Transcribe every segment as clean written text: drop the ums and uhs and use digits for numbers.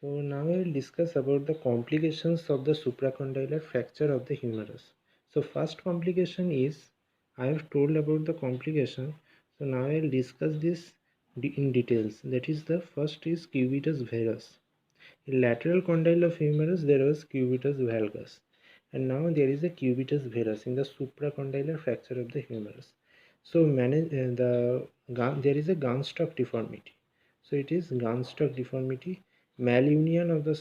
So now I will discuss about the complications of the supracondylar fracture of the humerus. So first complication is, I have told about the complication. So now I will discuss this in details. That is, the first is cubitus varus. In lateral condyle of humerus there was cubitus valgus, and now there is a cubitus varus in the supracondylar fracture of the humerus. So there is a Gunstock deformity. So it is Gunstock deformity. Malunion of the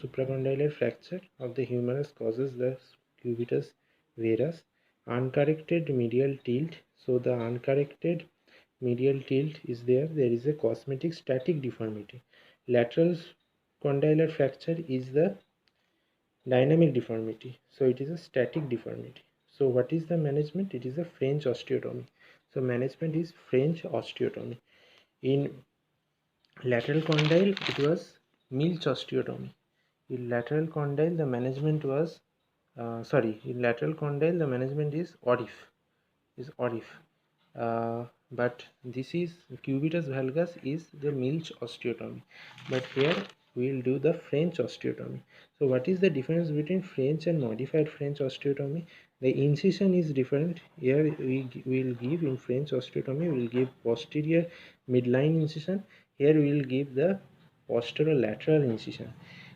supracondylar fracture of the humerus causes the cubitus varus. Uncorrected medial tilt. So the uncorrected medial tilt is there. There is a cosmetic static deformity. Lateral condylar fracture is the dynamic deformity. So it is a static deformity. So what is the management? It is a French osteotomy. So management is French osteotomy. In lateral condyle it was Milch osteotomy. In lateral condyle the management was in lateral condyle the management is Orif. But this is cubitus valgus is the Milch osteotomy. But here we will do the French osteotomy. So what is the difference between French and modified French osteotomy? The incision is different. Here we will give, in French osteotomy we will give posterior midline incision. Here we will give the posterolateral incision.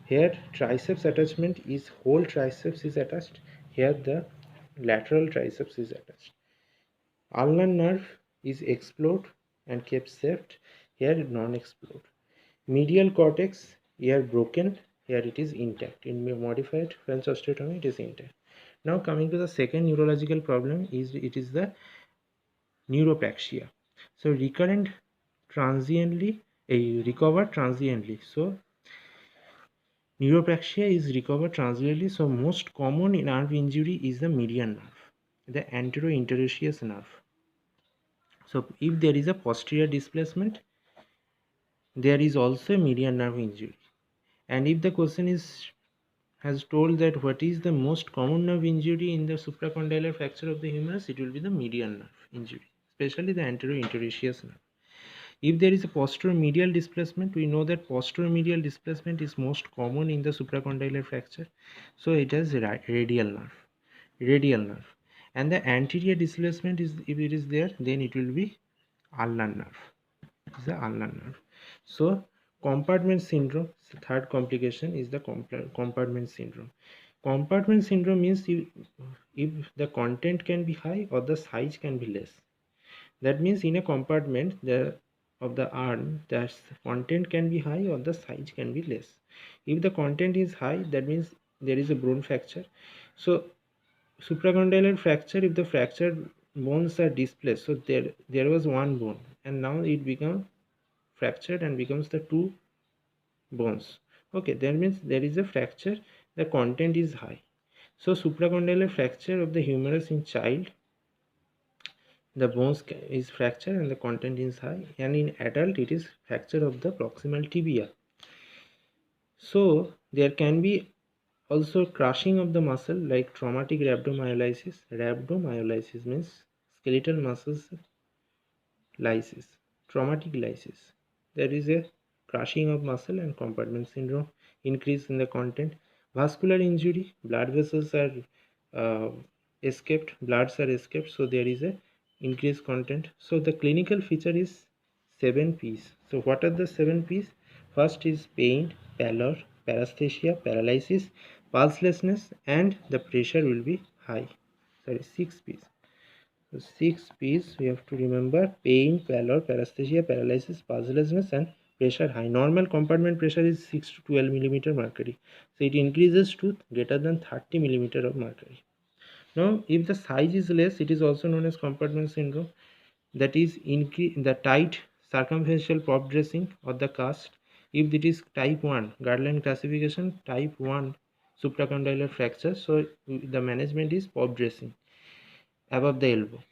Here triceps attachment is whole triceps is attached. Here the lateral triceps is attached. Ulnar nerve is explored and kept safe. Here non-explored. Medial cortex here broken. Here it is intact. In modified French osteotomy it is intact. Now coming to the second neurological problem is the neuropraxia. So recurrent transiently, recover transiently. So neuropraxia is recovered transiently. So most common nerve injury is the median nerve, the anterointerosseous nerve. So if there is a posterior displacement, there is also a median nerve injury. And if the question has told that what is the most common nerve injury in the supracondylar fracture of the humerus, it will be the median nerve injury, especially the anterointerosseous nerve. If there is a posteromedial displacement, we know that posteromedial displacement is most common in the supracondylar fracture. So it has radial nerve. And the anterior displacement is, if it is there, then it will be ulnar nerve. It is the ulnar nerve. So compartment syndrome, the third complication is the compartment syndrome. Compartment syndrome means if the content can be high or the size can be less. That means in a compartment of the arm, the content can be high or the size can be less. If the content is high, that means there is a bone fracture. So supracondylar fracture, if the fractured bones are displaced, so there was one bone and now it becomes fractured and becomes the two bones. Okay, that means there is a fracture, the content is high. So supracondylar fracture of the humerus in child, the bones is fractured and the content is high, and in adult it is fracture of the proximal tibia. So there can be also crushing of the muscle like traumatic rhabdomyolysis. Rhabdomyolysis means skeletal muscles lysis, traumatic lysis. There is a crushing of muscle and compartment syndrome, increase in the content. Vascular injury, blood vessels are bloods are escaped, so there is a increased content. So the clinical feature is 7 P's. So what are the 7 P's? First is pain, pallor, paresthesia, paralysis, pulselessness, and the pressure will be high. Sorry, 6 P's. So 6 P's we have to remember: pain, pallor, paresthesia, paralysis, pulselessness, and pressure high. Normal compartment pressure is 6 to 12 millimeter mercury. So it increases to greater than 30 millimeter of mercury. Now, if the size is less, it is also known as compartment syndrome. That is the tight circumferential pop dressing or the cast. If it is type 1 guideline classification, type 1 supracondylar fracture, so the management is pop dressing above the elbow.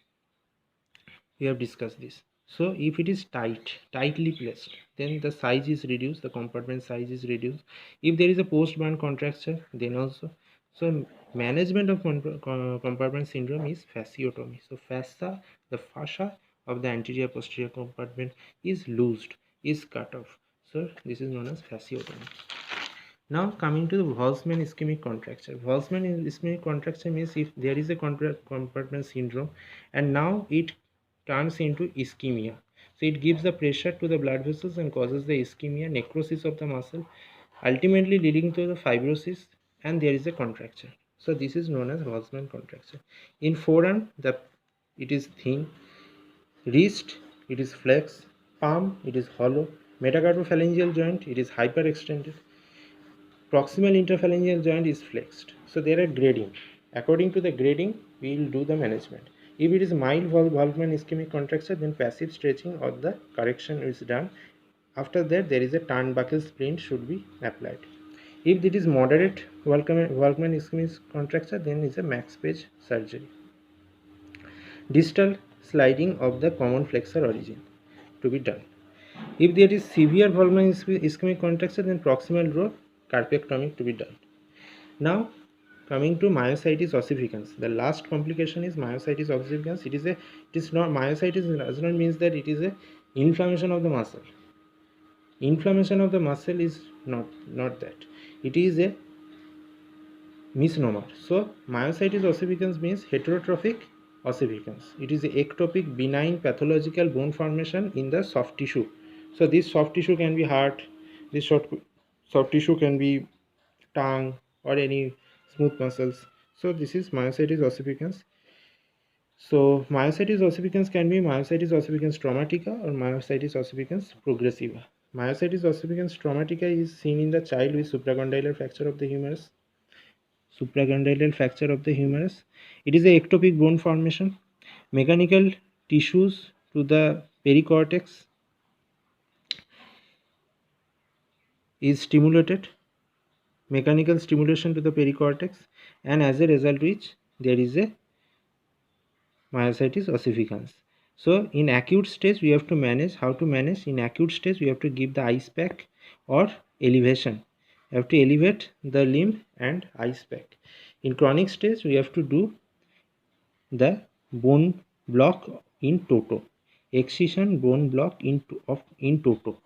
We have discussed this. So if it is tightly placed, then the size is reduced, the compartment size is reduced. If there is a post-band contracture, then also. So management of compartment syndrome is fasciotomy. So the fascia of the anterior posterior compartment is loosed, is cut off. So this is known as fasciotomy. Now coming to the Volksman ischemic contracture. Volksman ischemic contracture means if there is a compartment syndrome and now it turns into ischemia. So it gives the pressure to the blood vessels and causes the ischemia, necrosis of the muscle, ultimately leading to the fibrosis, and there is a contracture. So this is known as Volksman contracture. In forearm, it is thin, wrist it is flex, palm it is hollow, metacarpophalangeal joint it is hyperextended, proximal interphalangeal joint is flexed. So there are grading. According to the grading, we will do the management. If it is mild Volkmann ischemic contracture, then passive stretching or the correction is done. After that, there is a turnbuckle splint should be applied. If it is moderate Volkmann ischemic contracture, then is a max page surgery. Distal sliding of the common flexor origin to be done. If there is severe Volkmann ischemic contracture, then proximal row carpectomy to be done. Now coming to myositis ossificans, the last complication is myositis ossificans. It is not myositis does not means that it is a inflammation of the muscle. Inflammation of the muscle is not that. It is a misnomer. So myositis ossificans means heterotrophic ossificans. It is a ectopic benign pathological bone formation in the soft tissue. So this soft tissue can be heart, this soft tissue can be tongue or any smooth muscles. So this is myositis ossificans. So myositis ossificans can be myositis ossificans traumatica or myositis ossificans progressiva. Myositis ossificans traumatica is seen in the child with supracondylar fracture of the humerus. Supracondylar fracture of the humerus. It is a ectopic bone formation. Mechanical tissues to the pericortex is stimulated. Mechanical stimulation to the pericortex, and as a result which there is a myositis ossificans. So in acute stage we have to manage. How to manage? In acute stage we have to give the ice pack or elevation. You have to elevate the limb and ice pack. In chronic stage we have to do the bone block in toto. Excision bone block in toto.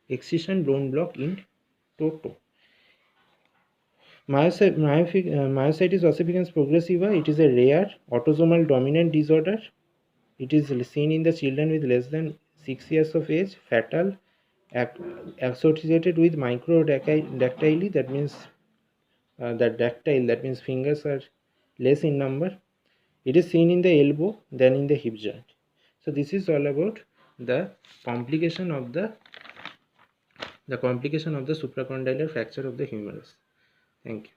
Excision bone block in toto. Myositis ossificans progressiva, it is a rare autosomal dominant disorder. It is seen in the children with less than 6 years of age, fatal, associated with microdactyly, that means that means fingers are less in number. It is seen in the elbow than in the hip joint. So this is all about the complication of the supracondylar fracture of the humerus. Thank you.